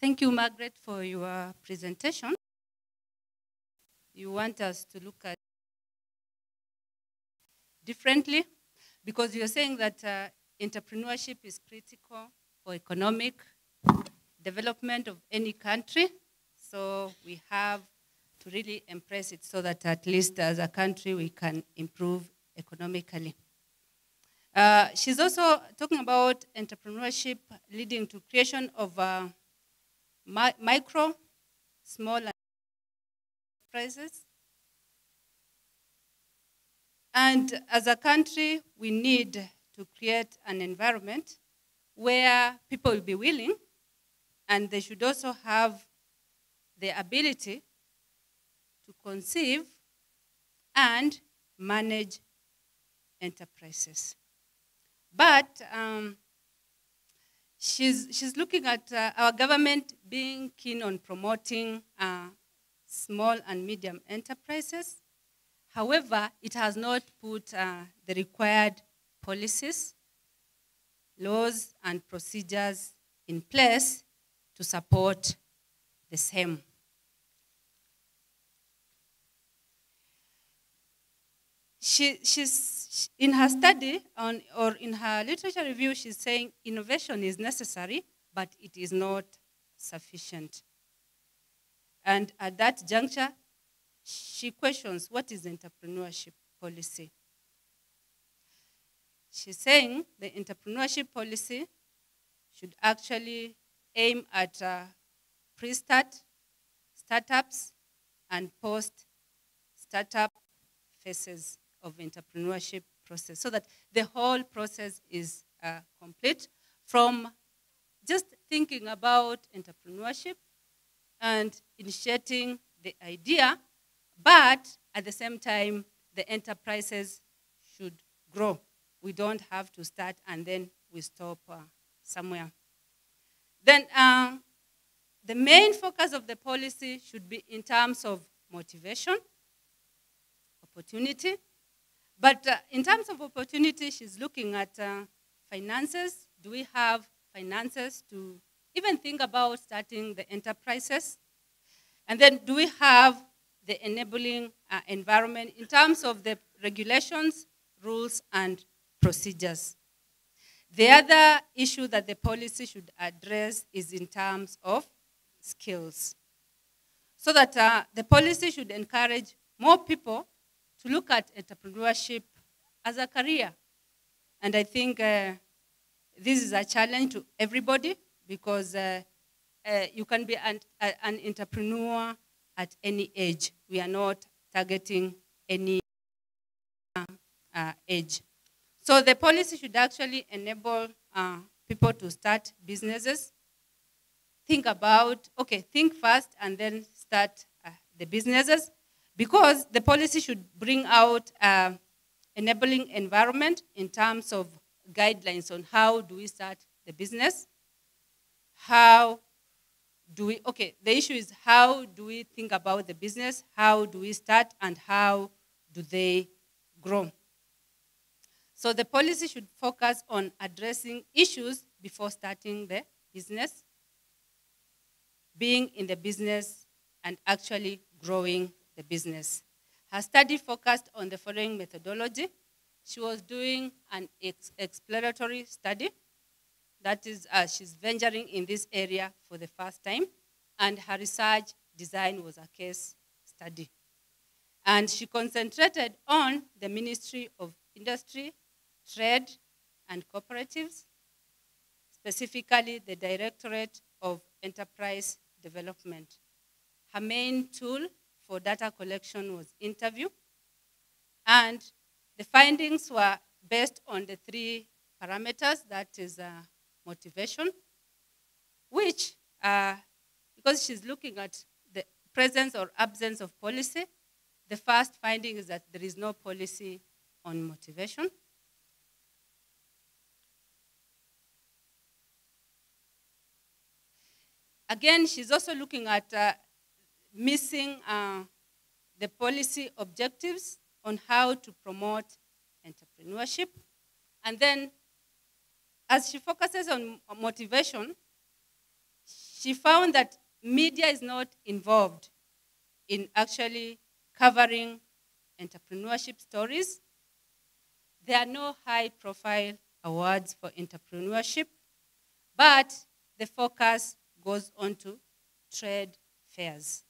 Thank you, Margaret, for your presentation. You want us to look at differently because you're saying that entrepreneurship is critical for economic development of any country. So we have to really embrace it so that at least as a country we can improve economically. She's also talking about entrepreneurship leading to creation of micro, small enterprises. And as a country, we need to create an environment where people will be willing and they should also have the ability to conceive and manage enterprises. But she's looking at our government being keen on promoting small and medium enterprises. However, it has not put the required policies, laws, and procedures in place to support the same. She's in her study or in her literature review, she's saying innovation is necessary, but it is not sufficient. And at that juncture, she questions what is entrepreneurship policy. She's saying the entrepreneurship policy should actually aim at pre-start, startups, and post-startup phases of entrepreneurship process so that the whole process is complete from just thinking about entrepreneurship and initiating the idea, but at the same time, the enterprises should grow. We don't have to start and then we stop somewhere. Then the main focus of the policy should be in terms of motivation, opportunity. But in terms of opportunity, she's looking at finances. Do we have finances to even think about starting the enterprises? And then do we have the enabling environment in terms of the regulations, rules, and procedures. The other issue that the policy should address is in terms of skills. So that the policy should encourage more people to look at entrepreneurship as a career. And I think this is a challenge to everybody because you can be an entrepreneur at any age. We are not targeting any age. So the policy should actually enable people to start businesses. Think first and then start the businesses, because the policy should bring out enabling environment in terms of guidelines on how do we start the business, the issue is how do we think about the business, how do we start, and how do they grow. So the policy should focus on addressing issues before starting the business, being in the business, and actually growing the business. Her study focused on the following methodology. She was doing an exploratory study. That is, she's venturing in this area for the first time. And her research design was a case study. And she concentrated on the Ministry of Industry, Trade, and Cooperatives, specifically the Directorate of Enterprise Development. Her main tool for data collection was interview, and the findings were based on the 3 parameters, that is motivation, which, because she's looking at the presence or absence of policy, the first finding is that there is no policy on motivation. Again, she's also looking at missing the policy objectives on how to promote entrepreneurship. And then, as she focuses on motivation, she found that media is not involved in actually covering entrepreneurship stories. There are no high-profile awards for entrepreneurship, but the focus goes on to trade fairs.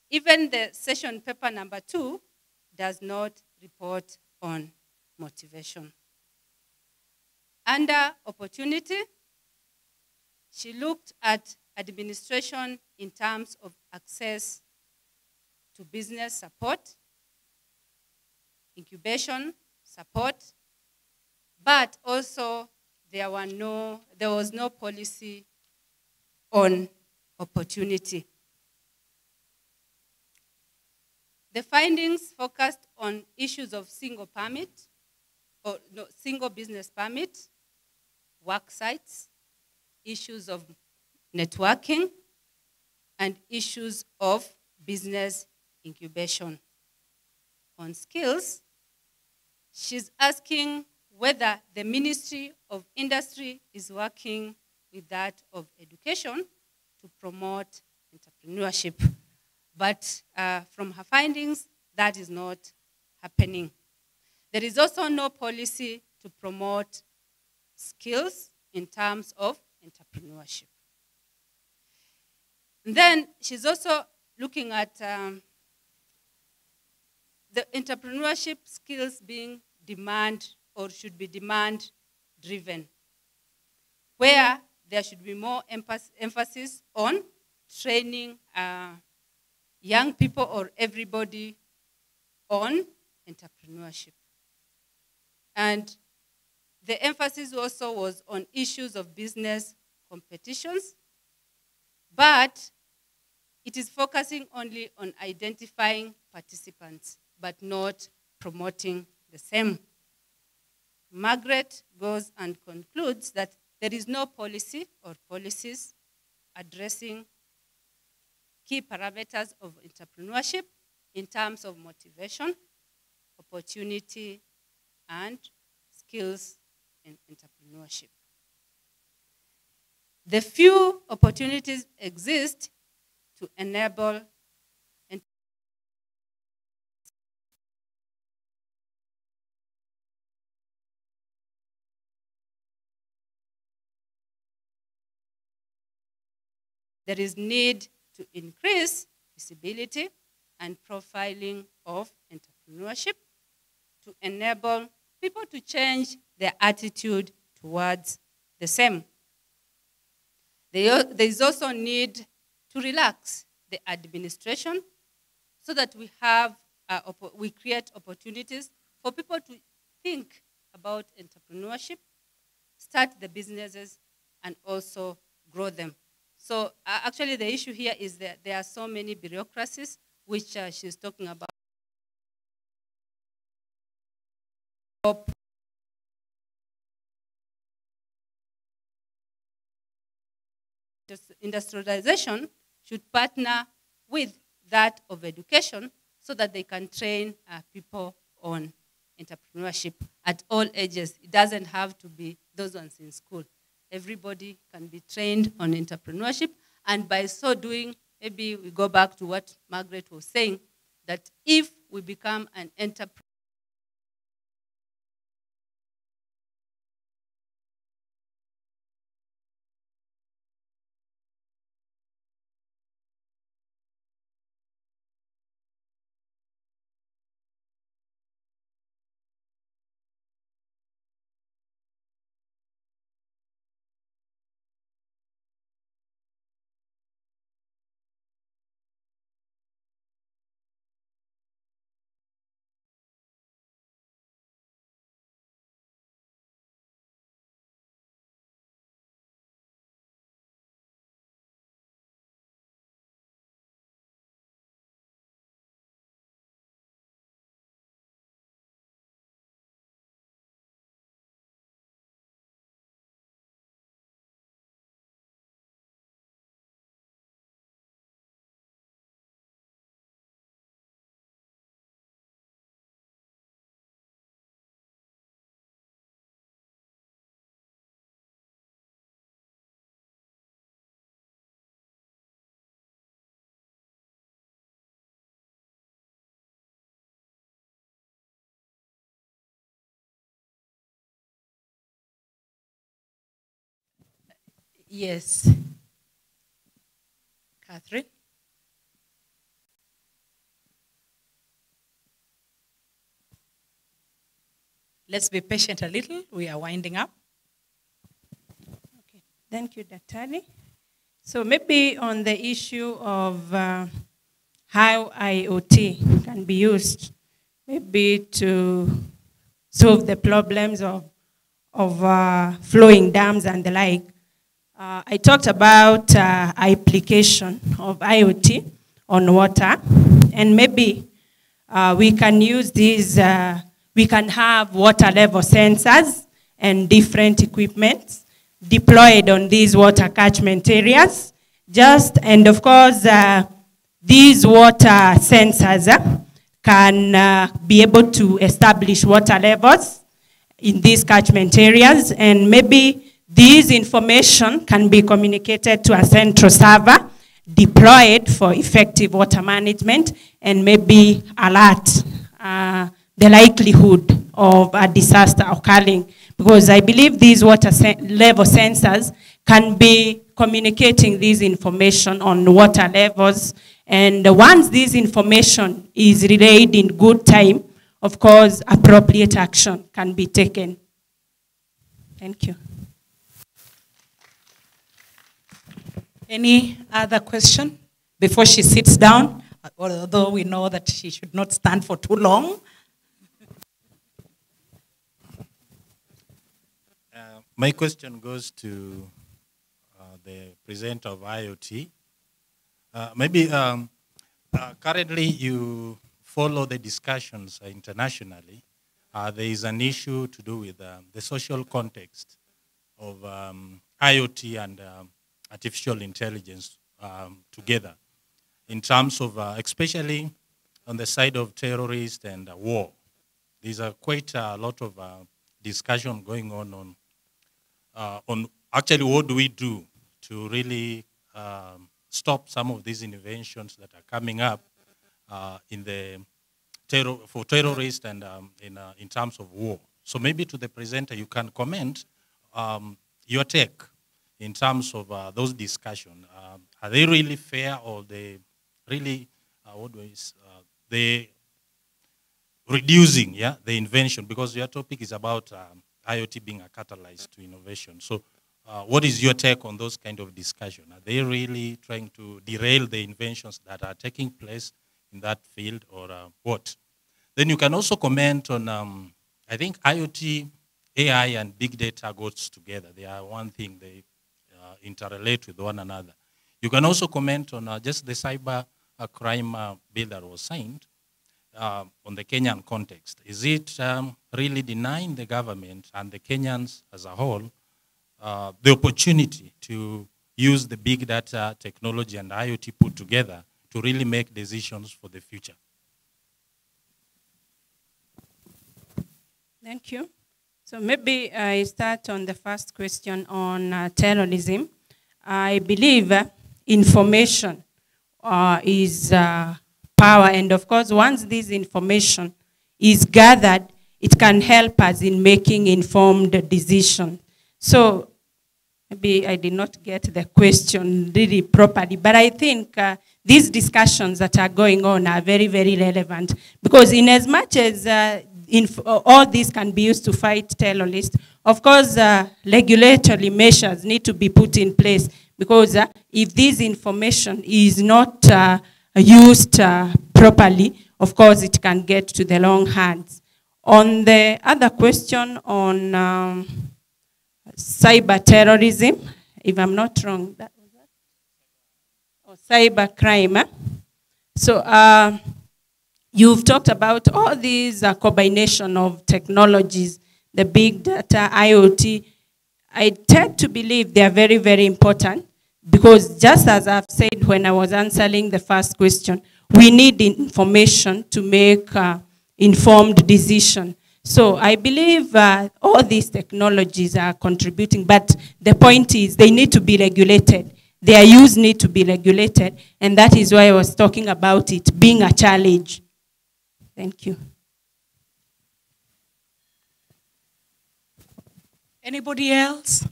Even the session paper number 2 does not report on motivation. Under opportunity, she looked at administration in terms of access to business support, incubation support, but also there was no policy on opportunity. The findings focused on issues of single business permit, work sites, issues of networking, and issues of business incubation. On skills, she's asking whether the Ministry of Industry is working with that of education to promote entrepreneurship. But from her findings, that is not happening. There is also no policy to promote skills in terms of entrepreneurship. And then she's also looking at the entrepreneurship skills being demand or should be demand-driven, where there should be more emphasis on training young people or everybody on entrepreneurship. And the emphasis also was on issues of business competitions, but it is focusing only on identifying participants, but not promoting the same. Margaret goes and concludes that there is no policy or policies addressing key parameters of entrepreneurship in terms of motivation, opportunity, and skills in entrepreneurship. The few opportunities exist to enable there is need to increase visibility and profiling of entrepreneurship to enable people to change their attitude towards the same. There is also need to relax the administration so that we create opportunities for people to think about entrepreneurship, start the businesses, and also grow them. So actually the issue here is that there are so many bureaucracies which she's talking about. Industrialization should partner with that of education so that they can train people on entrepreneurship at all ages. It doesn't have to be those ones in school. Everybody can be trained on entrepreneurship, and by so doing, maybe we go back to what Margaret was saying, that if we become an entrepreneur, yes. Catherine? Let's be patient a little. We are winding up. Okay. Thank you, Daktari. So maybe on the issue of how IoT can be used, maybe to solve the problems of flowing dams and the like. I talked about application of IoT on water, and maybe we can use these, we can have water level sensors and different equipment deployed on these water catchment areas. And of course, these water sensors can be able to establish water levels in these catchment areas, and maybe this information can be communicated to a central server deployed for effective water management, and maybe alert the likelihood of a disaster occurring. Because I believe these water level sensors can be communicating this information on water levels, and once this information is relayed in good time, of course, appropriate action can be taken. Thank you. Any other question before she sits down? Although we know that she should not stand for too long. My question goes to the presenter of IoT. Currently you follow the discussions internationally. There is an issue to do with the social context of IoT and artificial intelligence together, in terms of, especially on the side of terrorists and war. There's quite a lot of discussion going on actually what do we do to really stop some of these inventions that are coming up for terrorists and in terms of war. So maybe to the presenter you can comment your take in terms of those discussions. are they really fair, or they really, they reducing, the invention? Because your topic is about IoT being a catalyst to innovation. So what is your take on those kind of discussion? Are they really trying to derail the inventions that are taking place in that field, or what? Then you can also comment on, I think IoT, AI, and big data goes together. They are one thing. They interrelate with one another. You can also comment on just the cyber crime bill that was signed on the Kenyan context. Is it really denying the government and the Kenyans as a whole the opportunity to use the big data technology and IoT put together to really make decisions for the future? Thank you. So maybe I start on the first question on terrorism. I believe information is power, and of course, once this information is gathered, it can help us in making informed decisions. So maybe I did not get the question really properly, but I think these discussions that are going on are very, very relevant, because in as much as all this can be used to fight terrorists, of course, regulatory measures need to be put in place, because if this information is not used properly, of course, it can get to the wrong hands. On the other question on cyber terrorism, if I'm not wrong, that was that? Or cyber crime. So you've talked about all these combination of technologies, the big data, IoT. I tend to believe they are very, very important, because just as I've said when I was answering the first question, we need information to make informed decision. So I believe all these technologies are contributing, but the point is they need to be regulated. Their use need to be regulated, and that is why I was talking about it being a challenge. Thank you. Anybody else?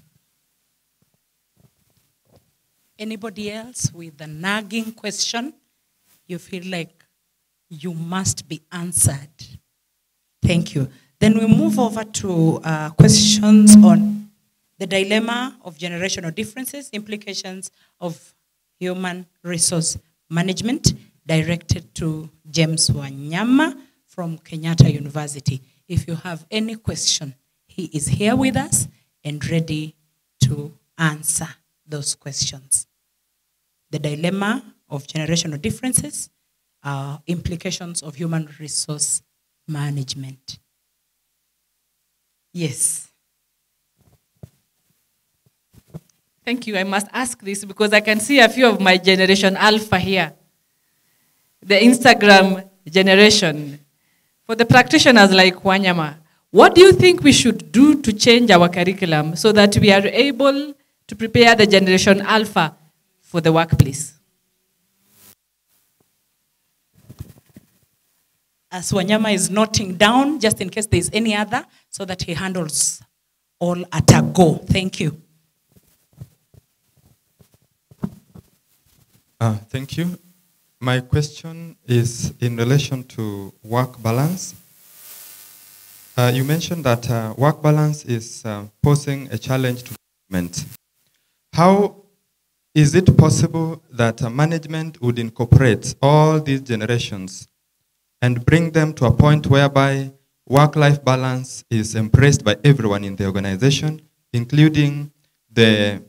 Anybody else with a nagging question you feel like you must be answered? Thank you. Then we move over to questions on the dilemma of generational differences, implications of human resource management, directed to James Wanyama from Kenyatta University. If you have any question, he is here with us and ready to answer those questions. The dilemma of generational differences, implications of human resource management. Yes. Thank you. I must ask this because I can see a few of my generation alpha here. The Instagram generation. For the practitioners like Wanyama, what do you think we should do to change our curriculum so that we are able to prepare the generation alpha for the workplace? As Wanyama is noting down, just in case there's any other, so that he handles all at a go. Thank you. Thank you. My question is in relation to work balance. You mentioned that work balance is posing a challenge to management. How is it possible that management would incorporate all these generations and bring them to a point whereby work-life balance is embraced by everyone in the organization, including the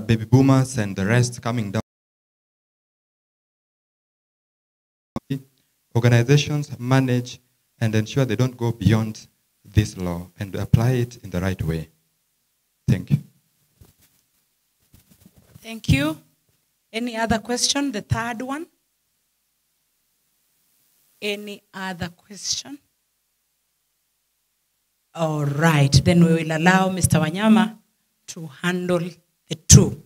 baby boomers and the rest coming down? Organizations manage and ensure they don't go beyond this law and apply it in the right way. Thank you. Thank you. Any other question? The third one? Any other question? All right, then we will allow Mr. Wanyama to handle the two.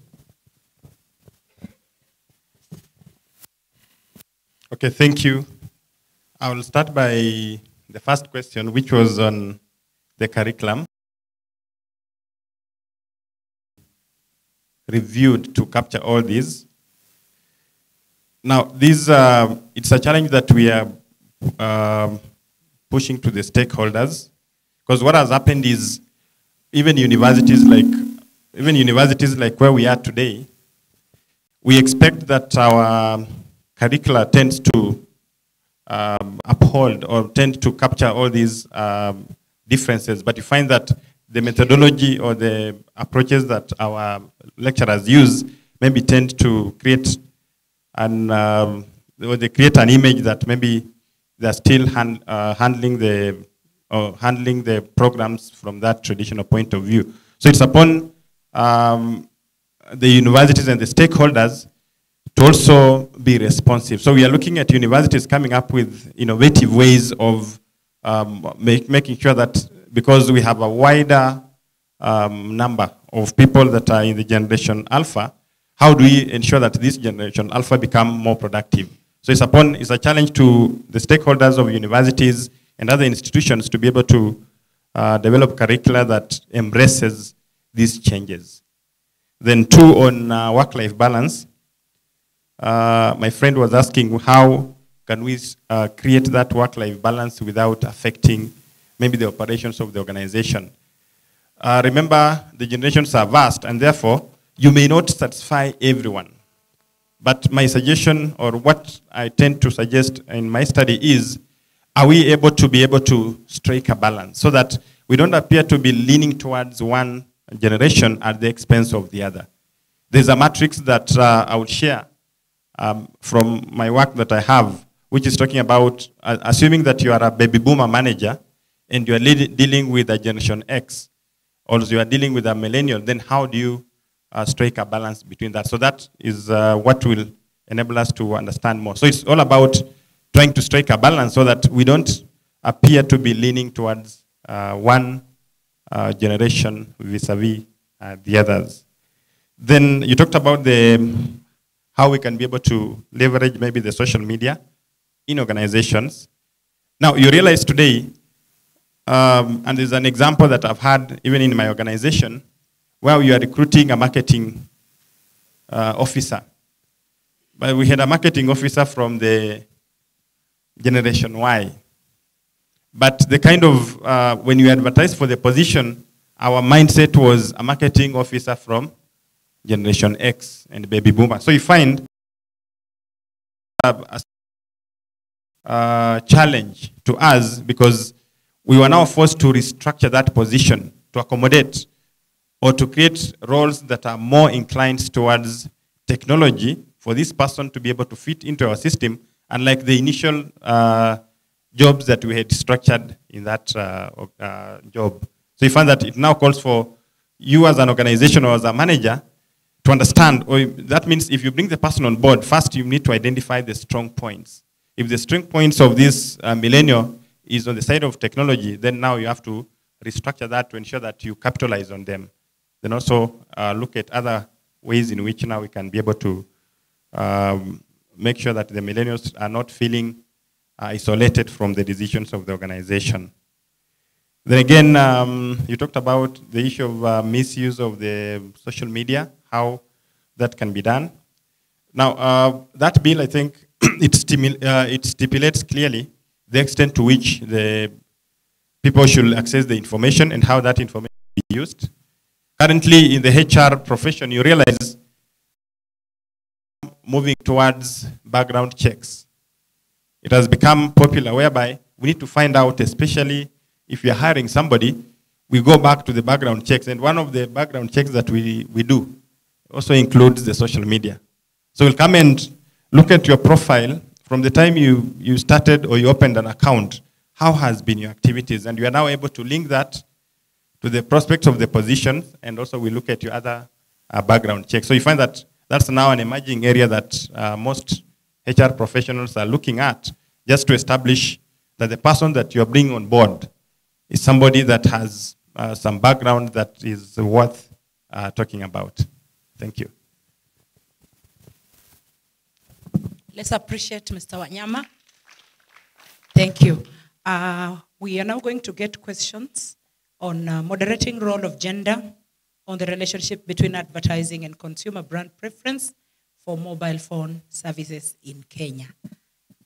Okay, thank you. I will start by the first question, which was on the curriculum. Reviewed to capture all these. Now, it's a challenge that we are pushing to the stakeholders, because what has happened is even universities like where we are today, we expect that our curricula tends to uphold or tend to capture all these differences, but you find that the methodology or the approaches that our lecturers use maybe tend to create or they create an image that maybe they're still handling the programs from that traditional point of view. So it's upon the universities and the stakeholders to also be responsive. So we are looking at universities coming up with innovative ways of making sure that, because we have a wider number of people that are in the generation alpha, how do we ensure that this generation alpha become more productive? So it's a challenge to the stakeholders of universities and other institutions to be able to develop curricula that embraces these changes. Then 2, on work-life balance. My friend was asking how can we create that work-life balance without affecting maybe the operations of the organization. Remember, the generations are vast, and therefore, you may not satisfy everyone. But my suggestion, or what I tend to suggest in my study is, are we able to strike a balance so that we don't appear to be leaning towards one generation at the expense of the other? There's a matrix that I would share from my work that I have, which is talking about assuming that you are a baby boomer manager and you are dealing with a generation X, or you are dealing with a millennial, then how do you strike a balance between that? So that is what will enable us to understand more. So it's all about trying to strike a balance so that we don't appear to be leaning towards one generation vis-a-vis the others. Then you talked about how we can be able to leverage maybe the social media in organizations. Now, you realize today, and there's an example that I've had even in my organization, where we are recruiting a marketing officer. But we had a marketing officer from the Generation Y. But the kind of, when you advertise for the position, our mindset was a marketing officer from Generation X and Baby Boomer. So you find a challenge to us, because we were now forced to restructure that position to accommodate or to create roles that are more inclined towards technology for this person to be able to fit into our system, unlike the initial jobs that we had structured in that job. So you find that it now calls for you as an organization or as a manager to understand, or that means if you bring the person on board, first you need to identify the strong points. If the strong points of this millennial is on the side of technology, then now you have to restructure that to ensure that you capitalize on them. Then also look at other ways in which now we can be able to make sure that the millennials are not feeling isolated from the decisions of the organization. Then again, you talked about the issue of misuse of the social media, how that can be done. Now, that bill, I think, it stipulates clearly the extent to which the people should access the information and how that information is used. Currently, in the HR profession, you realize moving towards background checks. It has become popular, whereby we need to find out, especially if we are hiring somebody, we go back to the background checks. And one of the background checks that we do also includes the social media. So we'll come and look at your profile from the time you started or you opened an account. How has been your activities? And you are now able to link that to the prospects of the position, and also we look at your other background checks. So you find that that's now an emerging area that most HR professionals are looking at, just to establish that the person that you're bringing on board is somebody that has some background that is worth talking about. Thank you. Let's appreciate Mr. Wanyama. Thank you. We are now going to get questions on moderating role of gender, on the relationship between advertising and consumer brand preference for mobile phone services in Kenya.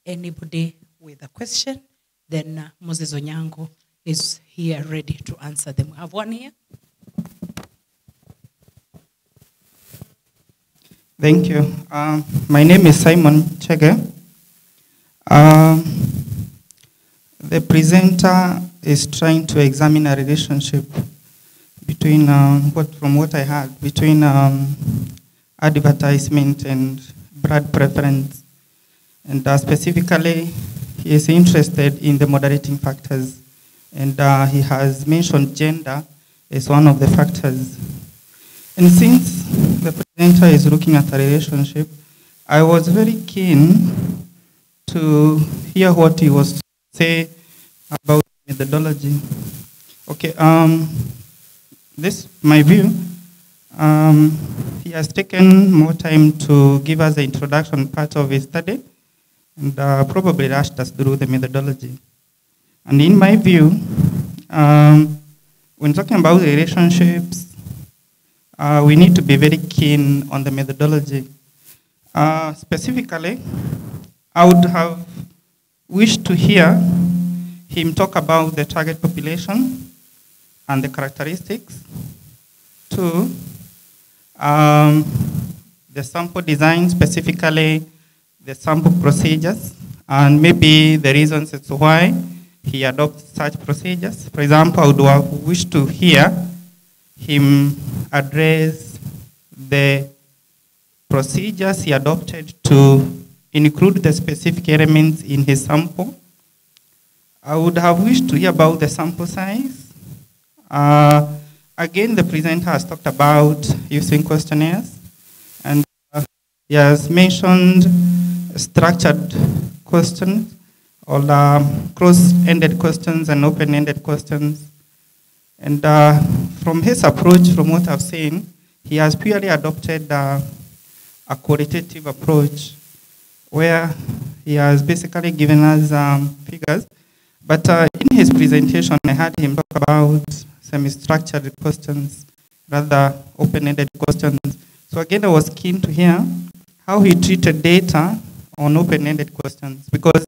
Anybody with a question? Then Moses Onyango is here ready to answer them. We have one here. Thank you. My name is Simon Chege. The presenter is trying to examine a relationship between, from what I heard, between advertisement and brand preference. And specifically, he is interested in the moderating factors. And he has mentioned gender as one of the factors. And since the presenter is looking at a relationship, I was very keen to hear what he was to say about methodology. Okay, this my view. He has taken more time to give us the introduction part of his study, and probably rushed us through the methodology. And in my view, when talking about relationships, we need to be very keen on the methodology. Specifically, I would have wished to hear him talk about the target population and the characteristics. Two, the sample design, specifically the sample procedures, and maybe the reasons as to why he adopts such procedures. For example, I would have wished to hear him address the procedures he adopted to include the specific elements in his sample. I would have wished to hear about the sample size. Again, the presenter has talked about using questionnaires, and he has mentioned structured questions, or closed-ended questions and open-ended questions. And from his approach, from what I've seen, he has purely adopted a qualitative approach, where he has basically given us figures. But in his presentation, I heard him talk about semi-structured questions, rather open-ended questions. So again, I was keen to hear how he treated data on open-ended questions, because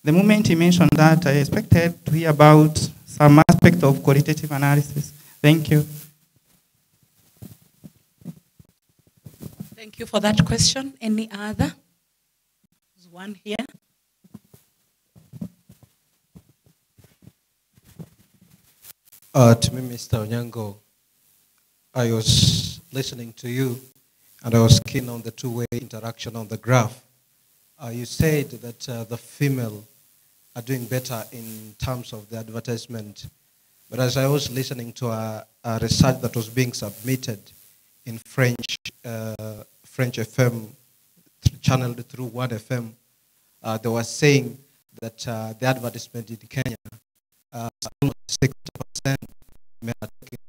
the moment he mentioned that, I expected to hear about some aspect of qualitative analysis. Thank you. Thank you for that question. Any other? There's one here. To me, Mr. Onyango, I was listening to you, and I was keen on the two-way interaction on the graph. You said that the female are doing better in terms of the advertisement, but as I was listening to a research that was being submitted in French FM, channeled through 1FM, they were saying that the advertisement in Kenya is almost 60% men are taking